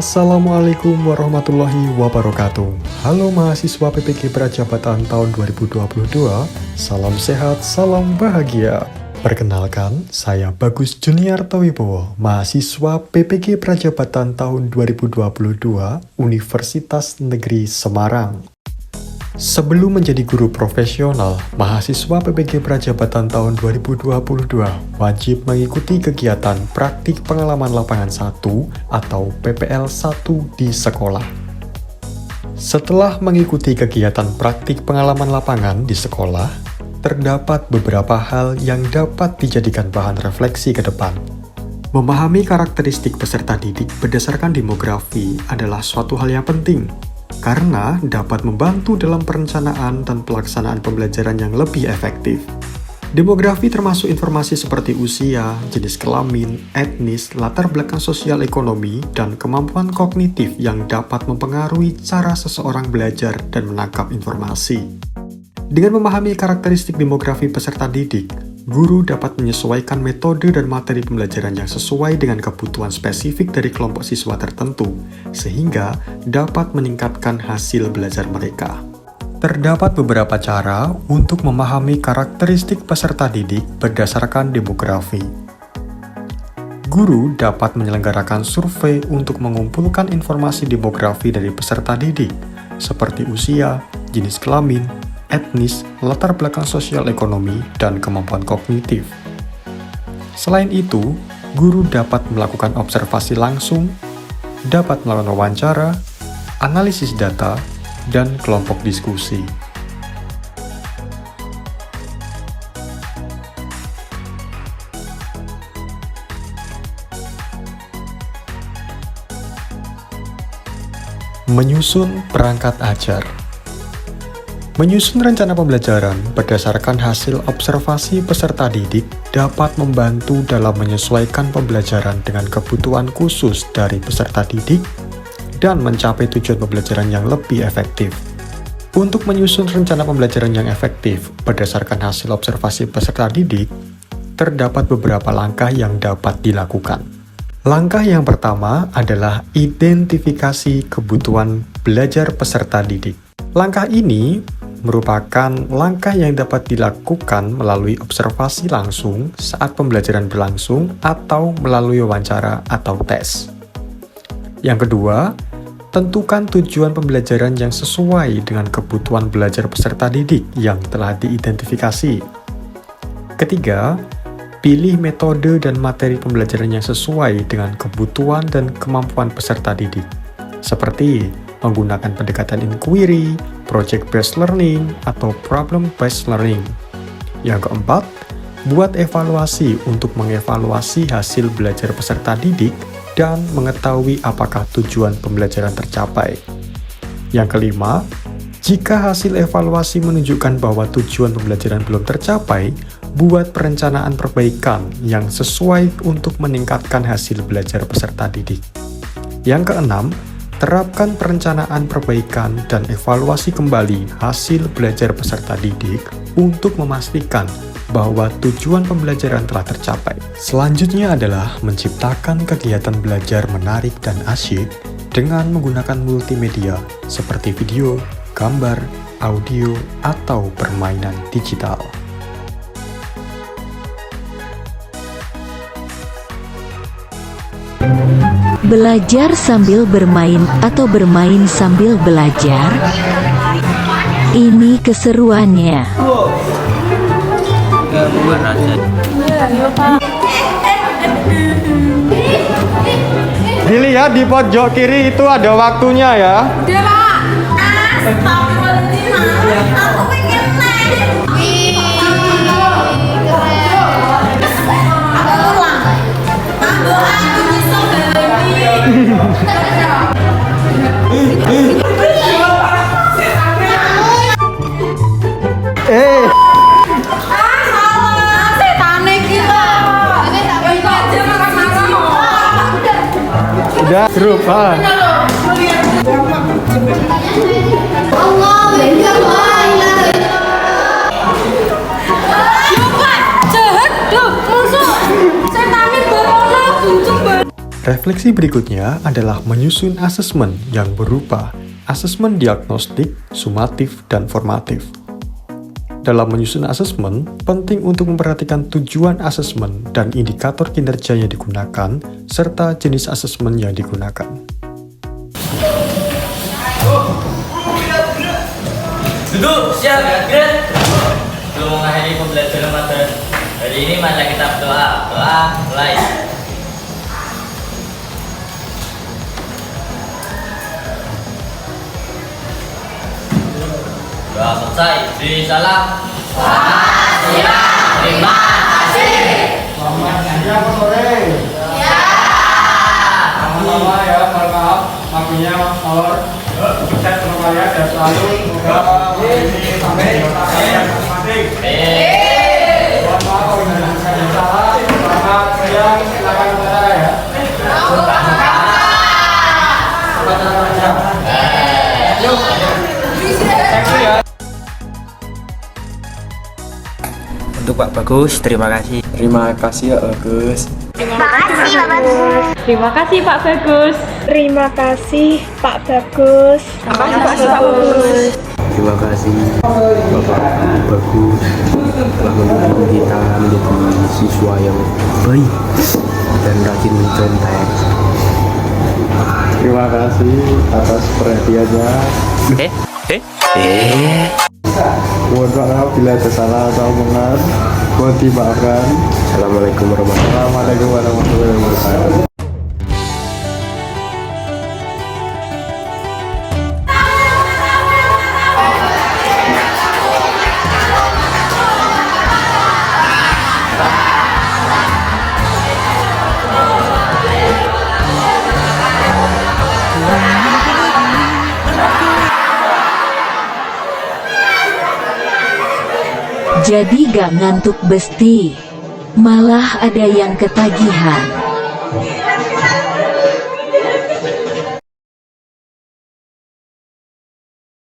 Assalamualaikum warahmatullahi wabarakatuh. Halo mahasiswa PPG Prajabatan tahun 2022. Salam sehat, salam bahagia. Perkenalkan, saya Bagus Juniarto Wibowo, mahasiswa PPG Prajabatan tahun 2022 Universitas Negeri Semarang. Sebelum menjadi guru profesional, mahasiswa PPG Prajabatan tahun 2022 wajib mengikuti kegiatan praktik pengalaman lapangan 1 atau PPL 1 di sekolah. Setelah mengikuti kegiatan praktik pengalaman lapangan di sekolah, terdapat beberapa hal yang dapat dijadikan bahan refleksi ke depan. Memahami karakteristik peserta didik berdasarkan demografi adalah suatu hal yang penting, karena dapat membantu dalam perencanaan dan pelaksanaan pembelajaran yang lebih efektif. Demografi termasuk informasi seperti usia, jenis kelamin, etnis, latar belakang sosial ekonomi, dan kemampuan kognitif yang dapat mempengaruhi cara seseorang belajar dan menangkap informasi. Dengan memahami karakteristik demografi peserta didik, guru dapat menyesuaikan metode dan materi pembelajaran yang sesuai dengan kebutuhan spesifik dari kelompok siswa tertentu, sehingga dapat meningkatkan hasil belajar mereka. Terdapat beberapa cara untuk memahami karakteristik peserta didik berdasarkan demografi. Guru dapat menyelenggarakan survei untuk mengumpulkan informasi demografi dari peserta didik, seperti usia, jenis kelamin, etnis, latar belakang sosial ekonomi, dan kemampuan kognitif. Selain itu, guru dapat melakukan observasi langsung, dapat melakukan wawancara, analisis data, dan kelompok diskusi. Menyusun perangkat ajar. Menyusun rencana pembelajaran berdasarkan hasil observasi peserta didik dapat membantu dalam menyesuaikan pembelajaran dengan kebutuhan khusus dari peserta didik dan mencapai tujuan pembelajaran yang lebih efektif. Untuk menyusun rencana pembelajaran yang efektif berdasarkan hasil observasi peserta didik, terdapat beberapa langkah yang dapat dilakukan. Langkah yang pertama adalah identifikasi kebutuhan belajar peserta didik. Langkah ini merupakan langkah yang dapat dilakukan melalui observasi langsung saat pembelajaran berlangsung atau melalui wawancara atau tes. Yang kedua, tentukan tujuan pembelajaran yang sesuai dengan kebutuhan belajar peserta didik yang telah diidentifikasi. Ketiga, pilih metode dan materi pembelajaran yang sesuai dengan kebutuhan dan kemampuan peserta didik, seperti menggunakan pendekatan inquiry, project-based learning, atau problem-based learning. Yang keempat, buat evaluasi untuk mengevaluasi hasil belajar peserta didik dan mengetahui apakah tujuan pembelajaran tercapai. Yang kelima, jika hasil evaluasi menunjukkan bahwa tujuan pembelajaran belum tercapai, buat perencanaan perbaikan yang sesuai untuk meningkatkan hasil belajar peserta didik. Yang keenam, terapkan perencanaan perbaikan dan evaluasi kembali hasil belajar peserta didik untuk memastikan bahwa tujuan pembelajaran telah tercapai. Selanjutnya adalah menciptakan kegiatan belajar menarik dan asyik dengan menggunakan multimedia seperti video, gambar, audio, atau permainan digital. Belajar sambil bermain atau bermain sambil belajar. Ini keseruannya. Dilihat di pojok kiri itu ada waktunya ya. Udah grup Refleksi berikutnya adalah menyusun asesmen yang berupa asesmen diagnostik, sumatif, dan formatif. Dalam menyusun asesmen, penting untuk memperhatikan tujuan asesmen dan indikator kinerja yang digunakan, serta jenis asesmen yang digunakan. Duduk, siap, gerak. Sebelum mengakhiri pembelajaran materi hari ini, mari kita berdoa. Doa, mulai. Doa selesai. Beri salam. Selamat siang. Terima kasih. Selamat siang sore. Ya. Sama-sama ya, mohon maaf. Waktunya molor. Sukses berkarya dan selalu semoga ini sampai masing-masing. Mohon maaf kalau ada salah. Selamat siang, silakan bicara ya. Untuk Pak Bagus, terima kasih. Terima kasih ya Bagus. Terima kasih Pak Bagus. Terima kasih Pak Bagus. Terima kasih Pak Bagus. Terima kasih Bapak Bagus telah mendukung kita menjadi siswa yang baik dan rajin mencontek. Terima kasih atas perhatiannya. Mohon maaf bila ada salah atau omongan. Mohon dimaafkan. Assalamualaikum warahmatullahi wabarakatuh. Jadi gak ngantuk besti, malah ada yang ketagihan.